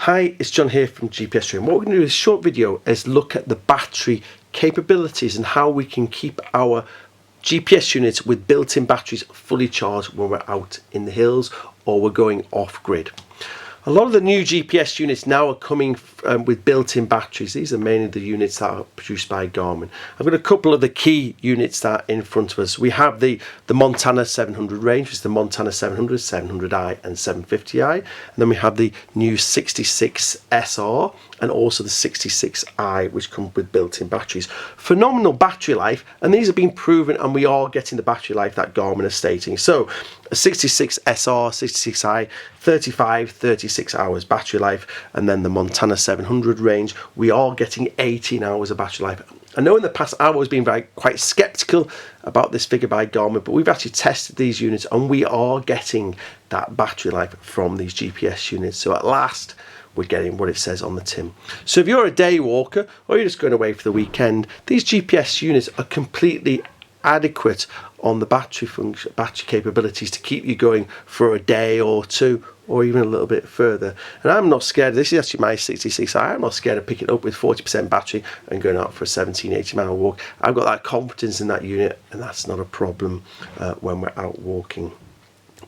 Hi, it's John here from GPS Stream. What we're going to do in this short video is look at the battery capabilities and how we can keep our GPS units with built-in batteries fully charged when we're out in the hills or we're going off-grid. A lot of the new GPS units now are coming with built-in batteries. These are mainly the units that are produced by Garmin. I've got a couple of the key units that are in front of us. We have the Montana 700 range, which is the Montana 700, 700i and 750i. And then we have the new 66SR and also the 66i, which come with built-in batteries. Phenomenal battery life, and these have been proven, and we are getting the battery life that Garmin is stating. So a 66SR, 66i, 36 hours battery life, and then the Montana 700 range, we are getting 18 hours of battery life. I know in the past I've always been quite skeptical about this figure by Garmin, but we've actually tested these units and we are getting that battery life from these GPS units. So at last we're getting what it says on the tin. So if you're a day walker or you're just going away for the weekend, these GPS units are completely adequate on the battery capabilities to keep you going for a day or two or even a little bit further. And I'm not scared. This is actually my 66i. I'm not scared of picking it up with 40% battery and going out for a 17-18 mile walk. I've got that confidence in that unit, and that's not a problem when we're out walking.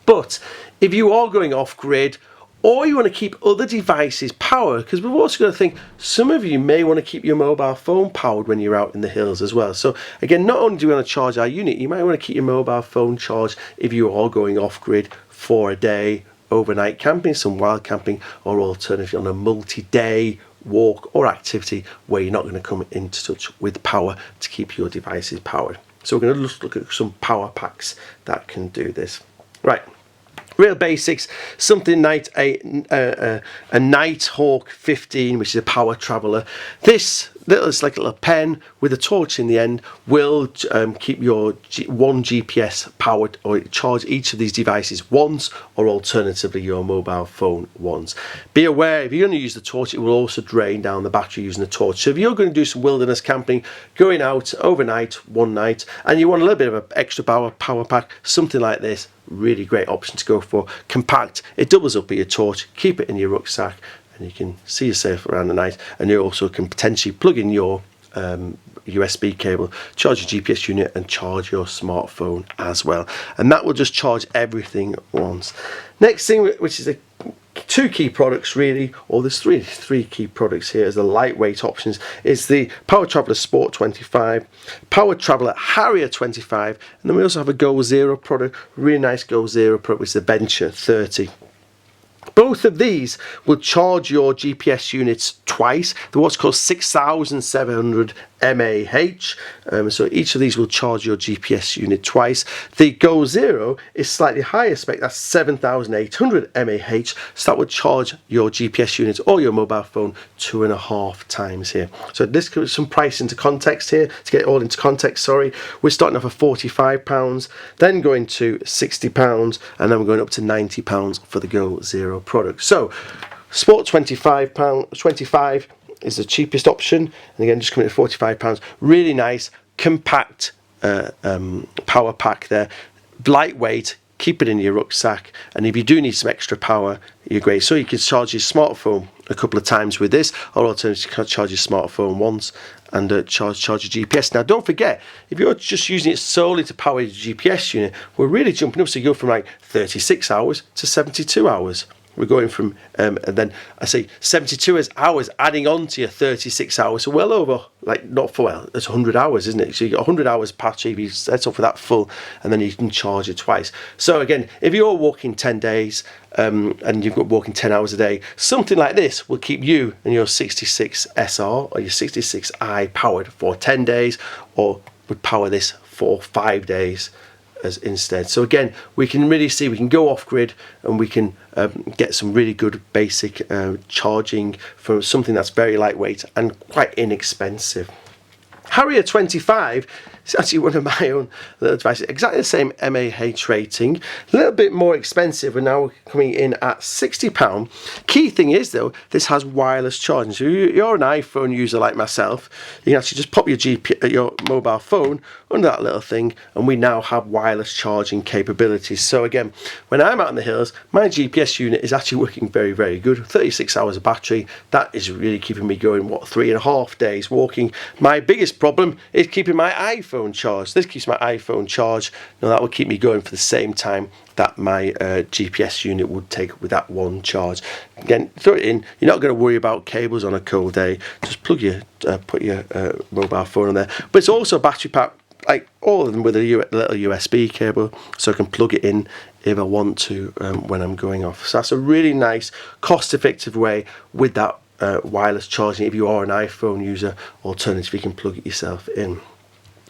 But if you are going off grid, or you want to keep other devices powered, because we've also got to think, some of you may want to keep your mobile phone powered when you're out in the hills as well. So again, not only do we want to charge our unit, you might want to keep your mobile phone charged if you are going off grid for a day, overnight camping, some wild camping, or alternatively on a multi-day walk or activity where you're not going to come into touch with power to keep your devices powered. So we're going to just look at some power packs that can do this. Right. Real basics, something like a Nighthawk 15, which is a Powertraveller. This it's like a little pen with a torch in the end will keep your one GPS powered, or charge each of these devices once, or alternatively your mobile phone once. Be aware, if you're going to use the torch, it will also drain down the battery using the torch. So if you're going to do some wilderness camping, going out overnight, one night, and you want a little bit of an extra power pack, something like this, really great option to go for. Compact, it doubles up with your torch, keep it in your rucksack, and you can see yourself around the night. And you also can potentially plug in your USB cable, charge your GPS unit, and charge your smartphone as well. And that will just charge everything at once. Next thing, which is two key products really, or there's three key products here as the lightweight options, is the Powertraveller Sport 25, Powertraveller Harrier 25, and then we also have a Goal Zero product, really nice Goal Zero product, which is the Venture 30. Both of these will charge your GPS units twice. They're what's called 6,700 mAh. So each of these will charge your GPS unit twice. The Goal Zero is slightly higher spec, that's 7,800 mAh. So that would charge your GPS unit or your mobile phone 2.5 times here. So this gives some price into context here. To get it all into context, sorry, we're starting off at £45, then going to £60, and then we're going up to £90 for the Goal Zero product. So Sport £25 is the cheapest option, and again just coming at £45. Really nice compact power pack there, lightweight, keep it in your rucksack, and if you do need some extra power, you're great. So you can charge your smartphone a couple of times with this, or alternatively you can charge your smartphone once and charge your GPS. Now don't forget, if you're just using it solely to power your GPS unit, we're really jumping up, so you go from like 36 hours to 72 hours. We're going from, and then I say 72 hours adding on to your 36 hours, so well over, like not for, well, it's 100 hours, isn't it? So you got 100 hours patch if you set up for that full, and then you can charge it twice. So again, if you're walking 10 days and you've got walking 10 hours a day, something like this will keep you and your 66SR or your 66i powered for 10 days, or would power this for 5 days as instead. So again, we can really see we can go off grid and we can get some really good basic charging for something that's very lightweight and quite inexpensive. Harrier 25, It's actually one of my own little devices. Exactly the same MAH rating. A little bit more expensive. We're now coming in at £60. Key thing is though, this has wireless charging. So you're an iPhone user like myself, you can actually just pop your mobile phone under that little thing, and we now have wireless charging capabilities. So again, when I'm out in the hills, my GPS unit is actually working very, very good. 36 hours of battery. That is really keeping me going, 3.5 days walking. My biggest problem is keeping my iPhone charged. This keeps my iPhone charged. Now that will keep me going for the same time that my GPS unit would take with that one charge. Again, throw it in. You're not going to worry about cables on a cold day. Just put your mobile phone in there. But it's also a battery pack, like all of them, with a little USB cable, so I can plug it in if I want to when I'm going off. So that's a really nice, cost-effective way with that wireless charging. If you are an iPhone user, alternatively, you can plug it yourself in.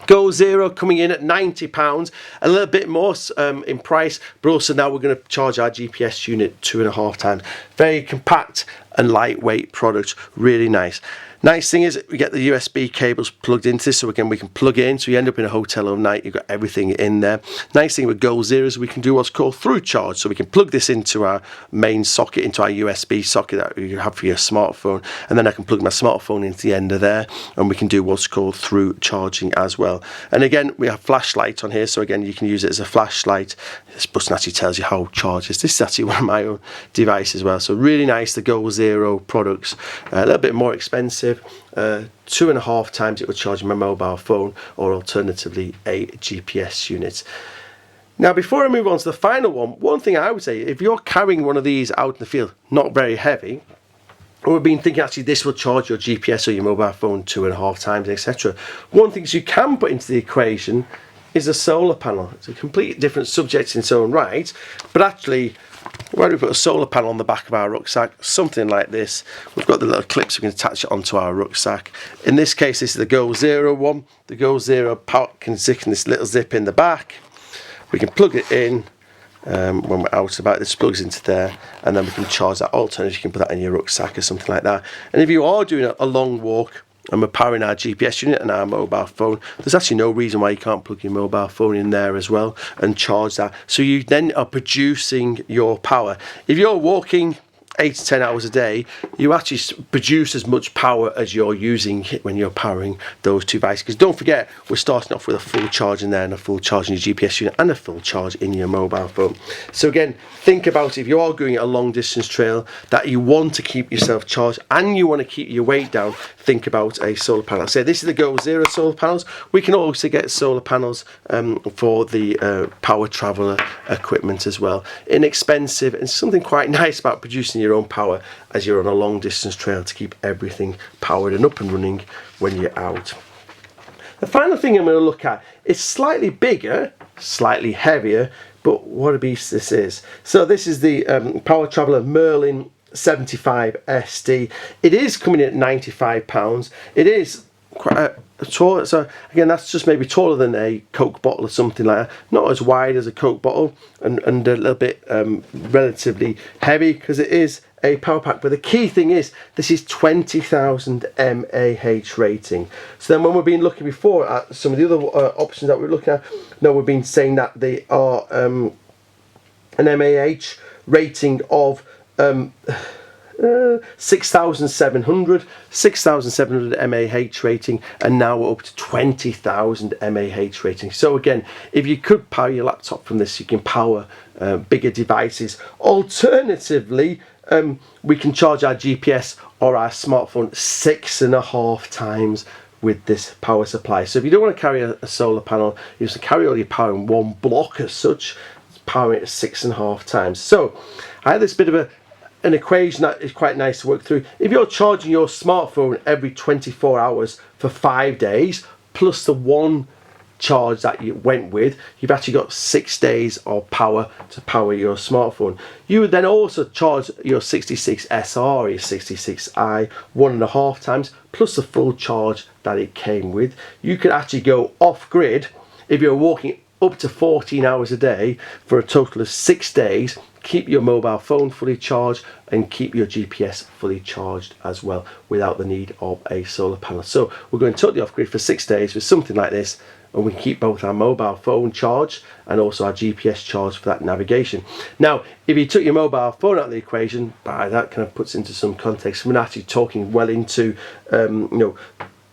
Goal Zero coming in at £90, a little bit more in price, but also now we're going to charge our GPS unit 2.5 times. Very compact and lightweight product, really nice. Nice thing is we get the USB cables plugged into this, so again we can plug it in, so you end up in a hotel overnight, you've got everything in there. Nice thing with Goal Zero is we can do what's called through charge, so we can plug this into our main socket, into our USB socket that you have for your smartphone, and then I can plug my smartphone into the end of there, and we can do what's called through charging as well. And again, we have flashlight on here, so again you can use it as a flashlight. This button actually tells you how charged it is. This is actually one of my own devices as well, so really nice, the Goal Zero products. A little bit more expensive. 2.5 times it would charge my mobile phone, or alternatively a GPS unit. Now before I move on to the final one thing I would say, if you're carrying one of these out in the field, not very heavy, or we've been thinking actually this will charge your GPS or your mobile phone 2.5 times, etc. One thing you can put into the equation is a solar panel. It's a completely different subject in its own right, but actually, why do we put a solar panel on the back of our rucksack? Something like this. We've got the little clips, we can attach it onto our rucksack. In this case, this is the Goal Zero one. The Goal Zero power can stick in this little zip in the back. We can plug it in when we're out about. This plugs into there, and then we can charge that. Alternatively, you can put that in your rucksack or something like that. And if you are doing a long walk, and we're powering our GPS unit and our mobile phone, there's actually no reason why you can't plug your mobile phone in there as well and charge that. So you then are producing your power. If you're walking 8 to 10 hours a day, you actually produce as much power as you're using when you're powering those two devices. Because don't forget, we're starting off with a full charge in there, and a full charge in your GPS unit, and a full charge in your mobile phone. So again, think about if you are going a long distance trail that you want to keep yourself charged and you want to keep your weight down, think about a solar panel. So this is the Goal Zero solar panels. We can also get solar panels for the Powertraveller equipment as well. Inexpensive, and something quite nice about producing your own power as you're on a long distance trail to keep everything powered and up and running when you're out. The final thing I'm going to look at is slightly bigger, slightly heavier, but what a beast this is. So this is the Powertraveller Merlin 75 SD. It is coming in at £95. It is quite tall, so again that's just maybe taller than a Coke bottle or something like that. Not as wide as a Coke bottle, and a little bit relatively heavy because it is a power pack. But the key thing is this is 20,000 mAh rating. So then when we've been looking before at some of the other options that we're looking at, now we've been saying that they are an mAh rating of 6,700 mAh rating, and now we're up to 20,000 mAh rating. So again, if you could power your laptop from this, you can power bigger devices. Alternatively, we can charge our GPS or our smartphone 6.5 times with this power supply. So if you don't want to carry a solar panel, you just carry all your power in one block as such, power it 6.5 times. So I had this bit of an equation that is quite nice to work through. If you're charging your smartphone every 24 hours for 5 days, plus the one charge that you went with, you've actually got 6 days of power to power your smartphone. You would then also charge your 66SR or your 66i 1.5 times, plus the full charge that it came with. You could actually go off grid if you're walking up to 14 hours a day for a total of 6 days, keep your mobile phone fully charged and keep your GPS fully charged as well without the need of a solar panel. So we're going totally off grid for 6 days with something like this, and we can keep both our mobile phone charged and also our GPS charged for that navigation. Now, if you took your mobile phone out of the equation, by that kind of puts into some context, we're actually talking well into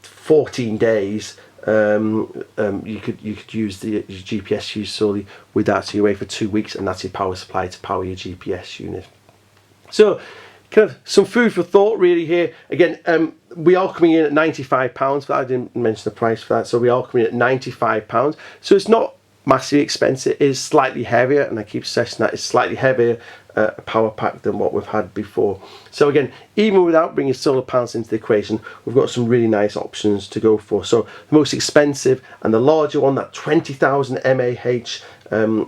14 days. You could use your GPS use solely with that, so you're away for 2 weeks, and that's your power supply to power your GPS unit. So kind of some food for thought really here. Again, we are coming in at £95 for that. I didn't mention the price for that, so we are coming in at £95. So it's not massively expensive. It is slightly heavier, and I keep stressing that it's slightly heavier power pack than what we've had before. So again, even without bringing solar panels into the equation, we've got some really nice options to go for. So the most expensive and the larger one, that 20,000 mAh,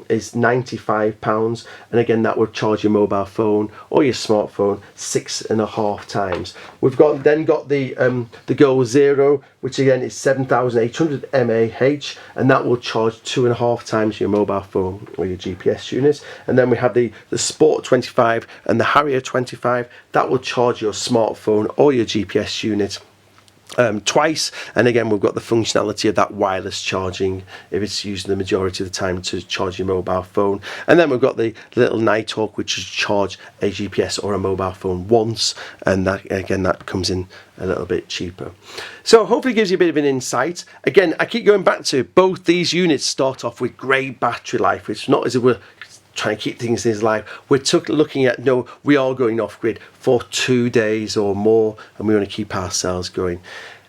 is £95, and again that would charge your mobile phone or your smartphone 6.5 times. We've got the Goal Zero, which again is 7,800 mAh, and that will charge 2.5 times your mobile phone or your GPS unit. And then we have the Sport 25 and the Harrier 25, that will charge your smartphone or your GPS unit twice, and again we've got the functionality of that wireless charging if it's using the majority of the time to charge your mobile phone. And then we've got the little Nighthawk, which is charge a GPS or a mobile phone once, and that again that comes in a little bit cheaper. So hopefully it gives you a bit of an insight. Again, I keep going back to both these units start off with great battery life. It's not as if we're trying to keep things alive. We're looking at, no, we are going off grid for 2 days or more, and we want to keep ourselves going.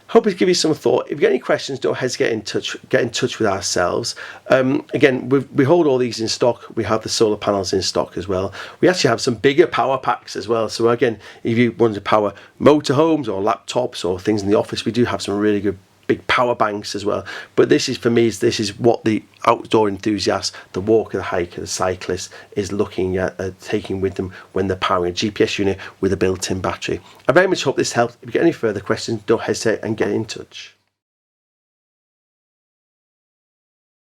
Hope it's given you some thought. If you've got any questions, don't hesitate to get in touch with ourselves. Again, we hold all these in stock. We have the solar panels in stock as well. We actually have some bigger power packs as well. So again, if you want to power motorhomes or laptops or things in the office, we do have some really good big power banks as well. But this is, for me, this is what the outdoor enthusiast, the walker, the hiker, the cyclist is looking at taking with them when they're powering a GPS unit with a built-in battery. I very much hope this helped. If you get any further questions, don't hesitate and get in touch.